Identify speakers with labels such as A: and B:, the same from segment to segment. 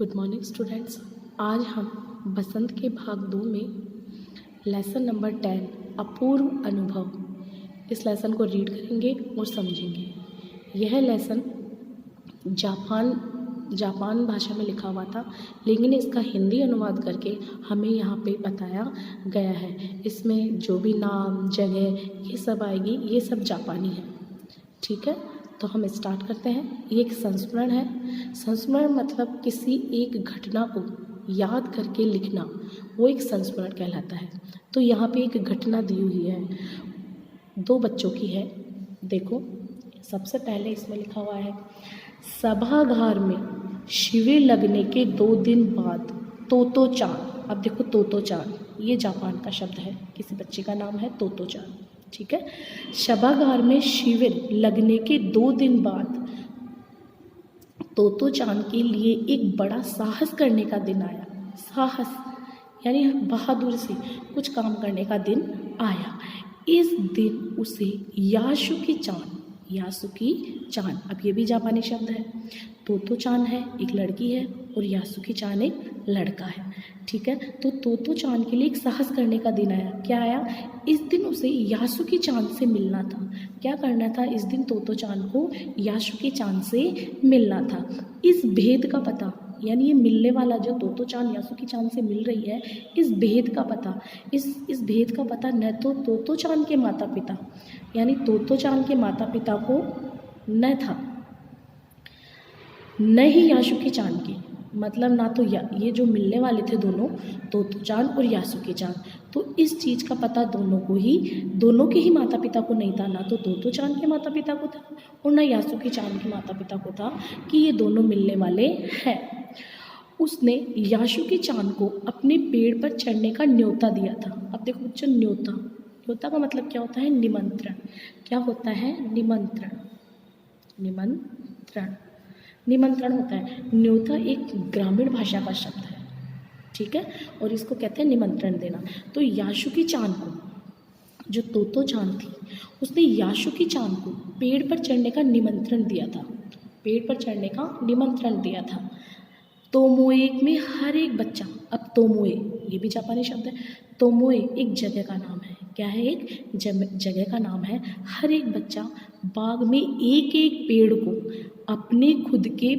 A: Good morning students. आज हम बसंत के भाग 2 में लेसन नंबर 10 अपूर्व अनुभव इस लेसन को रीड करेंगे और समझेंगे। यह लेसन जापान भाषा में लिखा हुआ था, लेकिन इसका हिंदी अनुवाद करके हमें यहाँ पे बताया गया है। इसमें जो भी नाम जगह ये सब आएगी, ये सब जापानी है। ठीक है, तो हम स्टार्ट करते हैं। ये एक संस्मरण है। संस्मरण मतलब किसी एक घटना को याद करके लिखना, वो एक संस्मरण कहलाता है। तो यहाँ पे एक घटना दी हुई है, 2 बच्चों की है। देखो, सबसे पहले इसमें लिखा हुआ है, सभागार में शिविर लगने के 2 दिन बाद तोतो चान। अब देखो, तोतो चान ये जापान का शब्द है, किसी बच्चे का नाम है तोतो चान। ठीक है, सभागार में शिविर लगने के 2 दिन बाद तोतो चान के लिए एक बड़ा साहस करने का दिन आया। साहस यानी बहादुर से कुछ काम करने का दिन आया। इस दिन उसे यासुकी चान, अब ये भी जापानी शब्द है। तोतो चान है एक लड़की है और यासुकी चान एक लड़का है। ठीक है, तो तोतो चान के लिए एक साहस करने का दिन आया। क्या आया? इस दिन उसे यासुकी चान से मिलना था। क्या करना था? इस दिन तोतो चान को यासुकी चान से मिलना था। इस भेद का पता, यानी ये मिलने वाला जो तोतो चान यासुकी चान से मिल रही है, इस भेद का पता, इस भेद का पता न तो तोतो चान के माता पिता, यानी तोतो चान के माता पिता को न था, न ही यासुकी चान की, मतलब ना तो ये जो मिलने वाले थे दोनों, तोतो चान और यासुकी चान, तो इस चीज़ का पता दोनों के ही माता पिता को नहीं था। ना तो तोतो चान के माता पिता को था और ना यासुकी चान के माता पिता को था कि ये दोनों मिलने वाले हैं। उसने यासुकी चान को अपने पेड़ पर चढ़ने का न्योता दिया था। अब देखो बच्चों, न्योता का मतलब क्या होता है? निमंत्रण। क्या होता है? निमंत्रण होता है। न्योता एक ग्रामीण भाषा का शब्द है। ठीक है, और इसको कहते हैं निमंत्रण देना। तो यासुकी चान को, जो तोतो चान थी, उसने यासुकी चान को पेड़ पर चढ़ने का निमंत्रण दिया था। तोमोए में हर एक बच्चा, अब तोमोए ये भी जापानी शब्द है। तोमोए एक जगह का नाम है। क्या है? एक जगह का नाम है। हर एक बच्चा बाग में एक एक पेड़ को अपने खुद के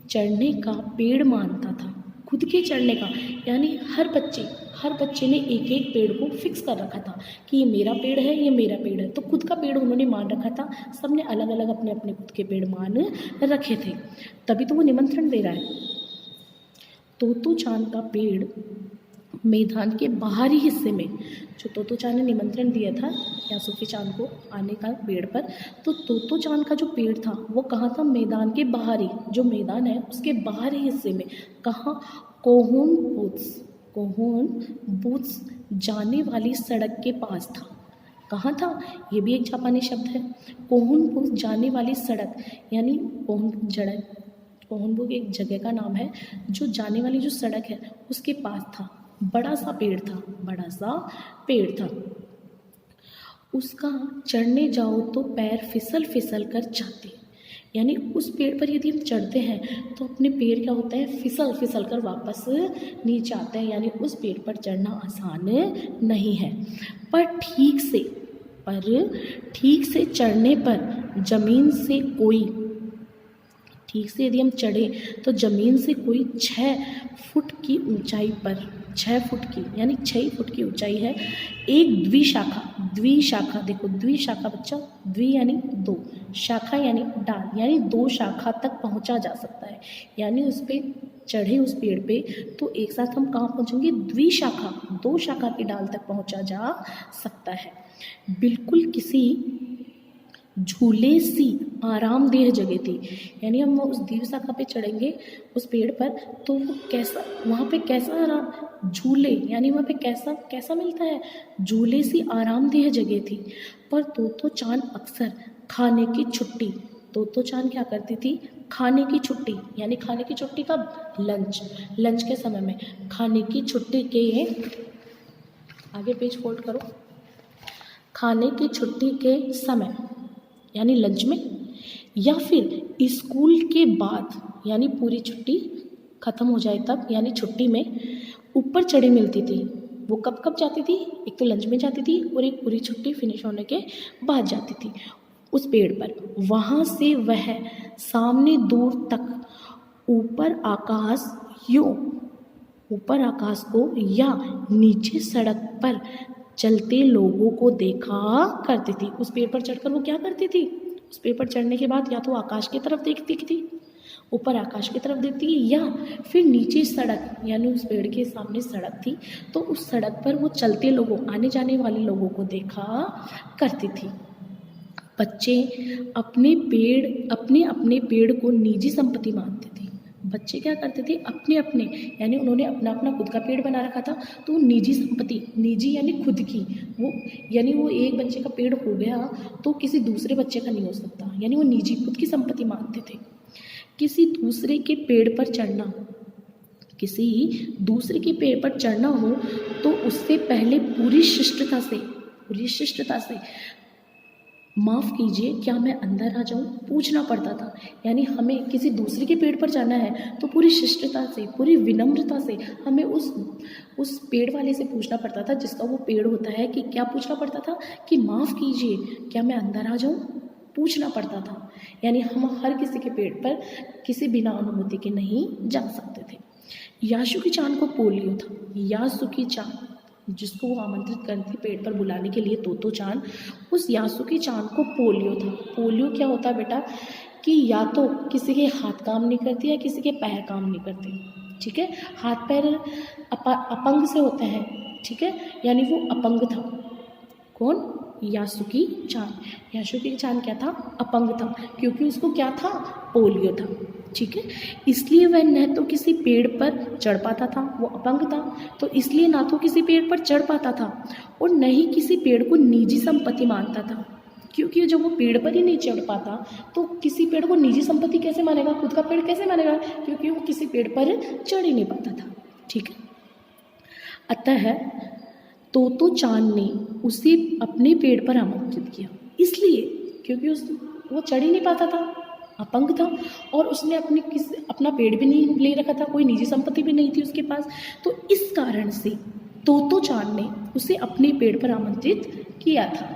A: चढ़ने का पेड़ मानता था। खुद के चढ़ने का, यानी हर बच्चे ने एक एक पेड़ को फिक्स कर रखा था कि ये मेरा पेड़ है, ये मेरा पेड़ है। तो खुद का पेड़ उन्होंने मान रखा था। सबने अलग अलग अपने अपने खुद के पेड़ मान रखे थे, तभी तो वो निमंत्रण दे रहा है। तोतो चान का पेड़ मैदान के बाहरी हिस्से में, जो तोतो चान ने निमंत्रण दिया था यासुकी चान को आने का पेड़ पर, तो तोतो चान का जो पेड़ था वो कहाँ था? मैदान के बाहरी, जो मैदान है उसके बाहरी हिस्से में। कहाँ? कोहुन बूथ्स जाने वाली सड़क के पास था। कहाँ था? ये भी एक जापानी शब्द है। कोहुन बूथ्स जाने वाली सड़क, यानी कोहुनबुक एक जगह का नाम है, जो जाने वाली जो सड़क है उसके पास था। बड़ा सा पेड़ था। उसका चढ़ने जाओ तो पैर फिसल कर जाते, यानी उस पेड़ पर यदि हम चढ़ते हैं तो अपने पैर क्या होता है? फिसल कर वापस नीचे आते हैं। यानी उस पेड़ पर चढ़ना आसान नहीं है। पर ठीक से चढ़ने पर जमीन से कोई, ठीक से यदि हम चढ़े तो ज़मीन से कोई 6 फुट की ऊंचाई पर, 6 फुट की, यानी 6 फुट की ऊंचाई है, एक द्विशाखा, देखो द्विशाखा बच्चा, द्वि यानी 2, शाखा यानी डाल, यानी 2 शाखा तक पहुंचा जा सकता है। यानी उस पे चढ़े, उस पेड़ पे, तो एक साथ हम कहाँ पहुँचेंगे? द्विशाखा, 2 शाखा की डाल तक पहुँचा जा सकता है। बिल्कुल किसी झूले सी आरामदेह जगह थी। यानी हम उस द्विशाखा पे चढ़ेंगे उस पेड़ पर, तो वो कैसा, वहाँ पे कैसा आराम, झूले, यानी वहाँ पे कैसा मिलता है? झूले सी आरामदेह जगह थी। पर तोतो चान अक्सर खाने की छुट्टी, तोतो चान क्या करती थी? खाने की छुट्टी, यानी खाने की छुट्टी कब? लंच के समय में, खाने की छुट्टी के, आगे पेज फोल्ड करो, खाने की छुट्टी के समय यानी लंच में, या फिर स्कूल के बाद, यानी पूरी छुट्टी ख़त्म हो जाए तब, यानी छुट्टी में ऊपर चढ़ी मिलती थी। वो कब कब जाती थी? एक तो लंच में जाती थी और एक पूरी छुट्टी फिनिश होने के बाद जाती थी उस पेड़ पर। वहाँ से वह सामने दूर तक ऊपर आकाश को या नीचे सड़क पर चलते लोगों को देखा करती थी। उस पेड़ पर चढ़कर वो क्या करती थी? उस पेड़ पर चढ़ने के बाद या तो आकाश की तरफ देखती थी, ऊपर आकाश की तरफ देखती थी, या फिर नीचे सड़क, यानी उस पेड़ के सामने सड़क थी तो उस सड़क पर वो चलते लोगों, आने जाने वाले लोगों को देखा करती थी। बच्चे अपने अपने पेड़ को निजी संपत्ति मानते थे। बच्चे क्या करते थे? अपने अपने, यानी उन्होंने अपना अपना खुद का पेड़ बना रखा था तो निजी संपत्ति, निजी यानी खुद की, वो यानी वो एक बच्चे का पेड़ हो गया तो किसी दूसरे बच्चे का नहीं हो सकता, यानी वो निजी खुद की संपत्ति मानते थे। किसी दूसरे के पेड़ पर चढ़ना हो तो उससे पहले पूरी शिष्टता से माफ़ कीजिए, क्या मैं अंदर आ जाऊं? पूछना पड़ता था। यानी हमें किसी दूसरे के पेड़ पर जाना है तो पूरी शिष्टता से, पूरी विनम्रता से हमें उस पेड़ वाले से पूछना पड़ता था, जिसका वो पेड़ होता है, कि क्या पूछना पड़ता था? कि माफ़ कीजिए, क्या मैं अंदर आ जाऊं? पूछना पड़ता था। यानी हम हर किसी के पेड़ पर किसी बिना अनुमति के नहीं जा सकते थे। यासुकी चान को पोलियो था। यासुकी चान, जिसको वो आमंत्रित करती थी पेड़ पर बुलाने के लिए, तोतो चान, उस यासुकी चान को पोलियो था। पोलियो क्या होता है बेटा? कि या तो किसी के हाथ काम नहीं करती या किसी के पैर काम नहीं करते, ठीक है। हाथ पैर अपंग से होते हैं, ठीक है, यानी वो अपंग था। कौन? यासुकी चान। यासुकी चान क्या था? अपंग था, क्योंकि उसको क्या था? पोलियो था, ठीक है। इसलिए वह न तो किसी पेड़ पर चढ़ पाता था, वो अपंग था तो इसलिए ना तो किसी पेड़ पर चढ़ पाता था और न ही किसी पेड़ को निजी संपत्ति मानता था, क्योंकि जब वो पेड़ पर ही नहीं चढ़ पाता तो किसी पेड़ को निजी संपत्ति कैसे मानेगा? खुद का पेड़ कैसे मानेगा? क्योंकि वो किसी पेड़ पर चढ़ ही नहीं पाता था, ठीक है। अतः तोतो चान ने उसे अपने पेड़ पर आमंत्रित किया, इसलिए क्योंकि वो चढ़ ही नहीं पाता था, अपंग था, और उसने अपना पेड़ भी नहीं ले रखा था, कोई निजी संपत्ति भी नहीं थी उसके पास। तो इस कारण से तोतो चान ने उसे अपने पेड़ पर आमंत्रित किया था,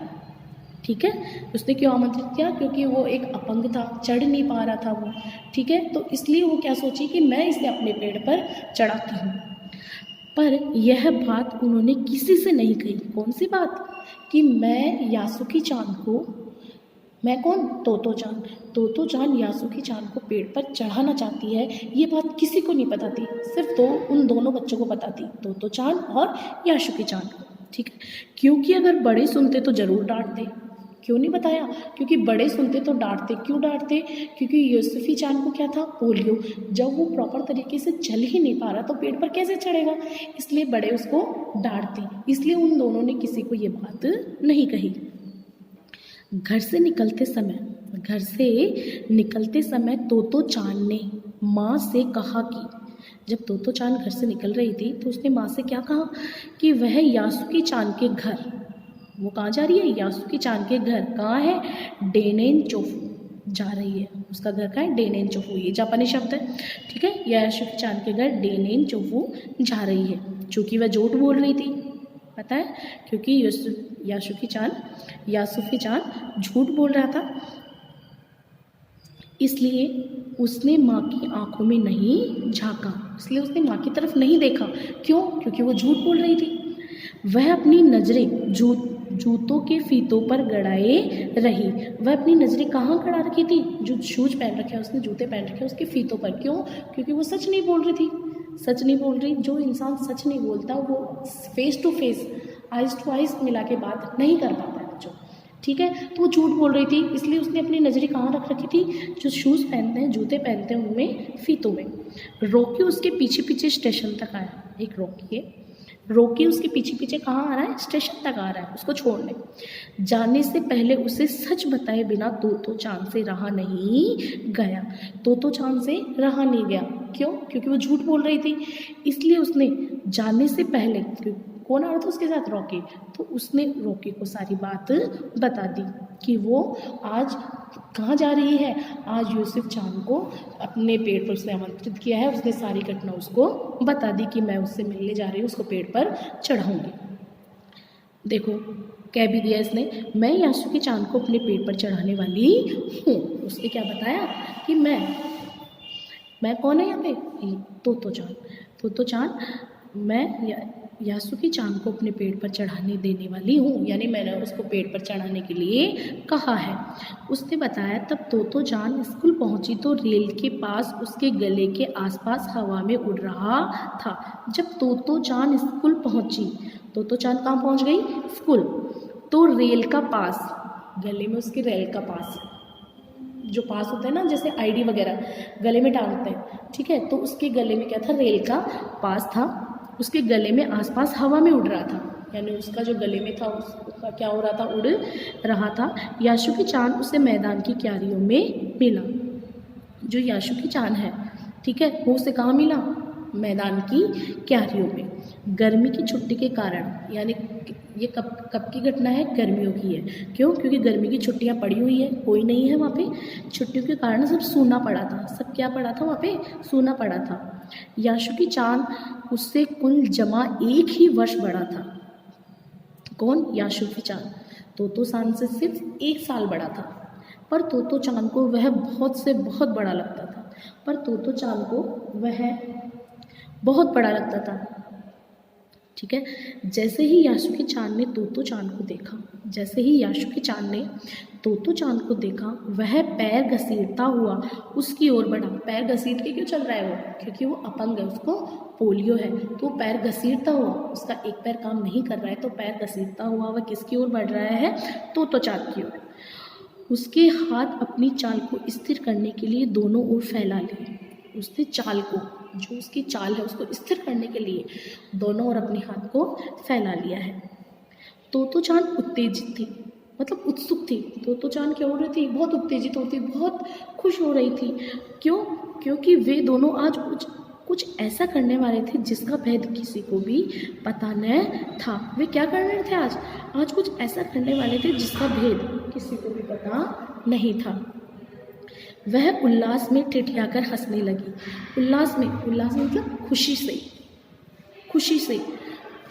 A: ठीक है। उसने क्यों आमंत्रित किया? क्योंकि वो एक अपंग था, चढ़ नहीं पा रहा था वो, ठीक है। तो इसलिए वो क्या सोची कि मैं इसे अपने पेड़ पर चढ़ाती हूँ। पर यह बात उन्होंने किसी से नहीं कही। कौन सी बात? कि मैं यासुकी चान को, मैं कौन? तोतो चान यासुकी चान को पेड़ पर चढ़ाना चाहती है, ये बात किसी को नहीं पता थी, सिर्फ उन दोनों बच्चों को पता थी, तोतो चान और यासुकी चान को, ठीक है। क्योंकि अगर बड़े सुनते तो ज़रूर डांटते। क्यों नहीं बताया? क्योंकि बड़े सुनते तो डांटते। क्यों डांटते? क्योंकि यासुकी चान को क्या था? पोलियो। जब वो प्रॉपर तरीके से चल ही नहीं पा रहा तो पेड़ पर कैसे चढ़ेगा, इसलिए बड़े उसको डांटते। इसलिए उन दोनों ने किसी को ये बात नहीं कही। घर से निकलते समय तोतो चान ने माँ से कहा कि, जब तोतो चान घर से निकल रही थी तो उसने माँ से क्या कहा? कि वह यासुकी चान के घर, वो कहाँ जा रही है? यासुकी चान के घर। कहाँ है? डेनेनचोफू जा रही है। उसका घर कहाँ है? डेनेनचोफू, ये जापानी शब्द है, ठीक है। यासुकी चान के घर डेनेनचोफू जा रही है। चूँकि वह झूठ बोल रही थी, पता है, क्योंकि यासुकी चान झूठ बोल रहा था, इसलिए उसने माँ की आंखों में नहीं झांका, इसलिए उसने माँ की तरफ नहीं देखा। क्यों? क्योंकि वो झूठ बोल रही थी। वह अपनी नज़रें जूतों के फीतों पर गड़ाए रही। वह अपनी नज़रें कहाँ गड़ा रखी थी? जो शूज पहन रखे हैं उसने, जूते पहन रखे हैं उसके फीतों पर। क्यों? क्योंकि वो सच नहीं बोल रही थी, सच नहीं बोल रही। जो इंसान सच नहीं बोलता वो face to face, eyes to eyes मिला के बात नहीं कर पाता है बच्चों, ठीक है। तो वो झूठ बोल रही थी, इसलिए उसने अपनी नज़रें कहाँ रख रखी थी? जो शूज़ पहनते हैं, जूते पहनते हैं, उनमें फीतों में। रॉकी उसके पीछे पीछे स्टेशन तक आया। एक रॉकी है, रॉकी उसके पीछे पीछे कहाँ आ रहा है? स्टेशन तक आ रहा है उसको छोड़ने। जाने से पहले उसे सच बताए बिना तोतो चान से रहा नहीं गया। तोतो चान से रहा नहीं गया। क्यों? क्योंकि वो झूठ बोल रही थी, इसलिए उसने जाने से पहले, कौन आ रहा था उसके साथ? रॉकी। तो उसने रॉकी को सारी बात बता दी। कि वो आज कहाँ जा रही है। आज यूसुफ चांद को अपने पेड़ पर उसने आमंत्रित किया है, उसने सारी घटना उसको बता दी कि मैं उससे मिलने जा रही हूँ, उसको पेड़ पर चढ़ाऊँगी। देखो कह भी दिया इसने, मैं यासुकी चांद को अपने पेड़ पर चढ़ाने वाली हूँ। उसने क्या बताया कि मैं कौन है यहाँ पे, तोतो चांद। तोतो चांद मैं यासुकी चांद को अपने पेड़ पर चढ़ाने देने वाली हूँ, यानी मैंने उसको पेड़ पर चढ़ाने के लिए कहा है। उसने बताया तब तोतो चांद स्कूल पहुँची तो रेल के पास उसके गले के आसपास हवा में उड़ रहा था। जब तोतो चांद स्कूल पहुँची, तोतो चांद कहाँ पहुँच गई, स्कूल, तो रेल का पास, गले में उसके रेल का पास, जो पास होता है ना जैसे आईडी वगैरह गले में टांगते हैं, ठीक है, तो उसके गले में क्या था, रेल का पास था। उसके गले में आसपास हवा में उड़ रहा था, यानी उसका जो गले में था उसका क्या हो रहा था, उड़ रहा था। यासुकी चांद उसे मैदान की क्यारियों में मिला। जो यासुकी चांद है, ठीक है, वो उसे कहाँ मिला, मैदान की क्यारियों में। गर्मी की छुट्टी के कारण, यानी ये कब की घटना है, गर्मियों की है। क्यों, क्योंकि गर्मी की छुट्टियां पड़ी हुई है, कोई नहीं है वहाँ पे, छुट्टियों के कारण सब सूना पड़ा था, सब क्या पड़ा था वहाँ पे, सूना पड़ा था। यासुकी चांद उससे कुल जमा 1 ही वर्ष बड़ा था। कौन, यासुकी चांद तोतो चांद से सिर्फ 1 साल बड़ा था, पर तोतो चांद को वह बहुत से बहुत बड़ा लगता था, पर तोतो चांद को वह बहुत बड़ा लगता था, ठीक है। जैसे ही यासुकी चांद ने तोतो चांद को देखा, जैसे ही यासुकी चांद ने तोतो चांद को देखा, वह पैर घसीटता हुआ उसकी ओर बढ़ा। पैर घसीट के क्यों चल रहा है वो, क्योंकि वो अपंग है, उसको पोलियो है, तो पैर घसीटता हुआ, उसका एक पैर काम नहीं कर रहा है, तो पैर घसीटता हुआ वह किसकी ओर बढ़ रहा है, तोतो चांद की ओर। उसके हाथ अपनी चाल को स्थिर करने के लिए दोनों ओर फैला लिए। उसने चाल को, जो उसकी चाल है उसको स्थिर करने के लिए दोनों ओर अपने हाथ को फैला लिया है। तोतो चांद उत्तेजित थी, मतलब उत्सुक थी। तोतो चांद क्या हो रही थी, बहुत उत्तेजित होती, बहुत खुश हो रही थी। क्यों, क्योंकि वे दोनों आज कुछ ऐसा करने वाले थे जिसका भेद किसी को भी पता न था। वे क्या कर रहे थे आज कुछ ऐसा करने वाले थे जिसका भेद किसी को भी पता नहीं था। वह उल्लास में ठिठियाकर हंसने लगी। उल्लास में मतलब खुशी से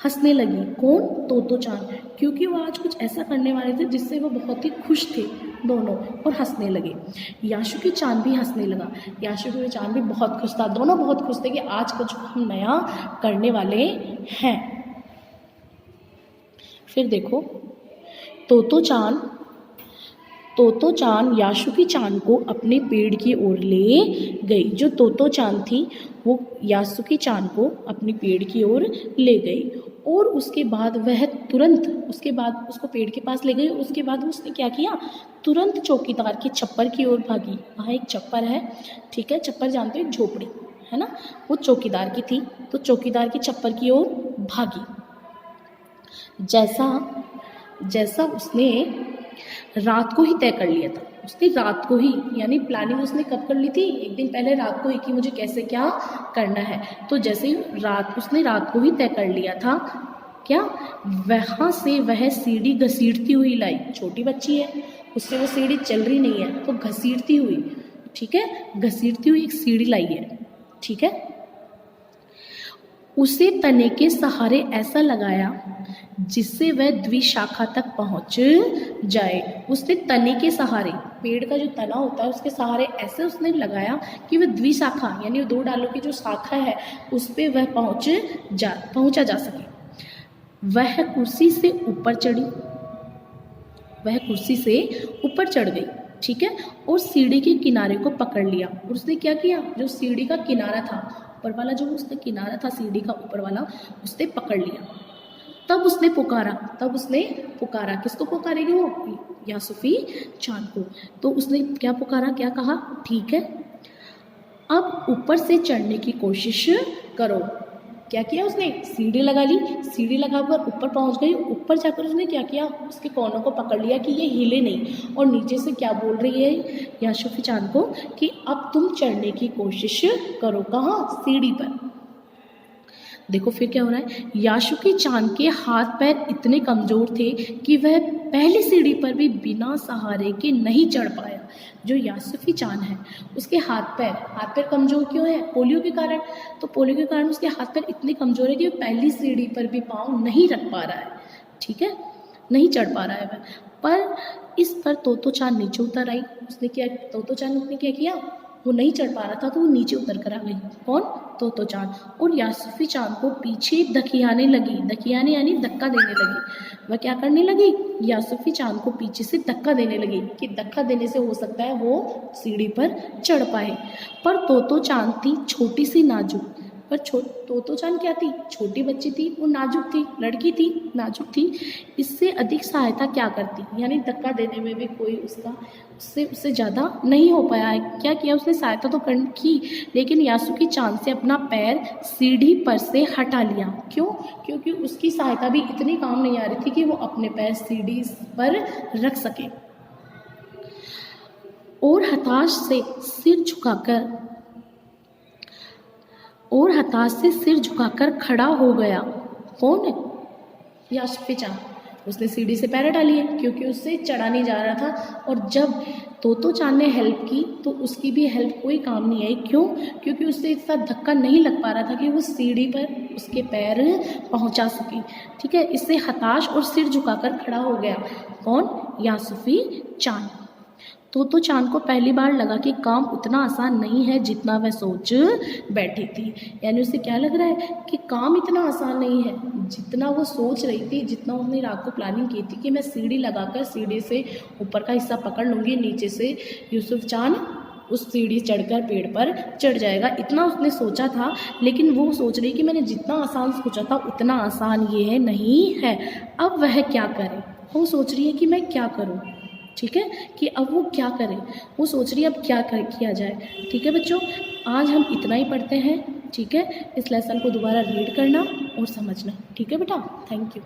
A: हंसने लगी। कौन, तोतो चांद, क्योंकि वो आज कुछ ऐसा करने वाले थे जिससे वो बहुत ही खुश थे दोनों, और हंसने लगे। यासुकी चांद भी हंसने लगा। यासुकी चांद भी बहुत खुश था, दोनों बहुत खुश थे कि आज कुछ हम नया करने वाले हैं। फिर देखो तोतो चांद यासुकी चांद को अपने पेड़ की ओर ले गई। जो तोतो चांद थी वो यासुकी चांद को अपने पेड़ की ओर ले गई, और उसके बाद उसको पेड़ के पास ले गई। उसके बाद उसने क्या किया, तुरंत चौकीदार की छप्पर की ओर भागी। वहाँ एक छप्पर है, ठीक है, छप्पर जानते हो, एक झोपड़ी है ना, वो चौकीदार की थी, तो चौकीदार की छप्पर की ओर भागी। जैसा उसने रात को ही तय कर लिया था। उसने रात को ही, यानी प्लानिंग उसने कब कर ली थी, एक दिन पहले रात को ही, कि मुझे कैसे क्या करना है। तो जैसे उसने रात को ही तय कर लिया था, क्या, वहाँ से वह सीढ़ी घसीटती हुई लाई। छोटी बच्ची है, उससे वो सीढ़ी चल रही नहीं है, तो घसीटती हुई, ठीक है, घसीटती हुई एक सीढ़ी लाई है, ठीक है। उसे तने के सहारे ऐसा लगाया जिससे वह द्विशाखा तक पहुंच जाए। उसने तने के सहारे, पेड़ का जो तना होता है उसके सहारे ऐसे उसने लगाया कि वह द्विशाखा, यानी 2 डालों की जो शाखा है उस पे वह पहुंचा जा सके। वह कुर्सी से ऊपर चढ़ गई, ठीक है, और सीढ़ी के किनारे को पकड़ लिया। और उसने क्या किया, जो सीढ़ी का किनारा था ऊपर वाला, जो उसका किनारा था सीढ़ी का ऊपर वाला, उसने पकड़ लिया। तब उसने पुकारा, किसको पुकारेगी वो, यासुकी चांद को। तो उसने क्या पुकारा, क्या कहा, ठीक है, अब ऊपर से चढ़ने की कोशिश करो। क्या किया उसने, सीढ़ी लगा ली, सीढ़ी लगाकर ऊपर पहुंच गई। ऊपर जाकर उसने क्या किया, उसके कोनों को पकड़ लिया कि ये हिले नहीं, और नीचे से क्या बोल रही है यासुकी चांद को कि अब तुम चढ़ने की कोशिश करो। कहाँ, सीढ़ी पर। देखो फिर क्या हो रहा है, यासुकी चान के हाथ पैर इतने कमज़ोर थे कि वह पहली सीढ़ी पर भी बिना सहारे के नहीं चढ़ पाया। जो यासुकी चान है उसके हाथ पैर कमज़ोर क्यों है? पोलियो के कारण। तो पोलियो के कारण उसके हाथ पैर इतने कमज़ोर है कि वो पहली सीढ़ी पर भी पाँव नहीं रख पा रहा है, ठीक है, नहीं चढ़ पा रहा है वह। पर इस पर तोतो चान नीचे उतर आई। उसने क्या, तोतो चान ने क्या किया, वो नहीं चढ़ पा रहा था तो वो नीचे उतर कर आ गई। कौन? तोतो चान। और यासुकी चान को पीछे धकियाने लगी, धकियाने यानी धक्का देने लगी। वह क्या करने लगी, यासुकी चान को पीछे से धक्का देने लगी कि धक्का देने से हो सकता है वो सीढ़ी पर चढ़ पाए। पर तोतो चान थी छोटी सी नाजुक, पर तोतो चान क्या थी, छोटी बच्ची थी, वो नाजुक थी, लड़की थी, नाजुक थी। इससे अधिक सहायता क्या करती, यानी धक्का देने में भी कोई उससे ज़्यादा नहीं हो पाया है। क्या किया उसने, सहायता तो की, लेकिन यासुकी चान से अपना पैर सीढ़ी पर से हटा लिया। क्यों? क्योंकि उसकी सहायता भी इतनी काम नहीं आ रही थी कि वो अपने पैर सीढ़ी पर रख सके। और हताश से सिर झुकाकर खड़ा हो गया। कौन है? यासुकी चान। उसने सीढ़ी से पैर हटा लिए क्योंकि उससे चढ़ा नहीं जा रहा था। और जब तोतो चान ने हेल्प की तो उसकी भी हेल्प कोई काम नहीं आई। क्यों? क्योंकि उससे इतना धक्का नहीं लग पा रहा था कि वो सीढ़ी पर उसके पैर पहुंचा सके। ठीक है, इससे हताश और सिर झुकाकर खड़ा हो गया। कौन? यासुकी चान। तोतो चान को पहली बार लगा कि काम उतना आसान नहीं है जितना वह सोच बैठी थी। यानी उसे क्या लग रहा है कि काम इतना आसान नहीं है जितना वो सोच रही थी, जितना उसने रात को प्लानिंग की थी कि मैं सीढ़ी लगाकर सीढ़ी से ऊपर का हिस्सा पकड़ लूँगी, नीचे से यूसुफ चान उस सीढ़ी चढ़कर पेड़ पर चढ़ जाएगा, इतना उसने सोचा था। लेकिन वो सोच रही कि मैंने जितना आसान सोचा था उतना आसान ये है नहीं है। अब वह क्या करे, वो सोच रही है कि मैं क्या करूँ। ठीक है, कि अब वो क्या करे, वो सोच रही है अब क्या किया जाए। ठीक है बच्चों, आज हम इतना ही पढ़ते हैं। ठीक है, इस लेसन को दोबारा रीड करना और समझना। ठीक है बेटा, थैंक यू।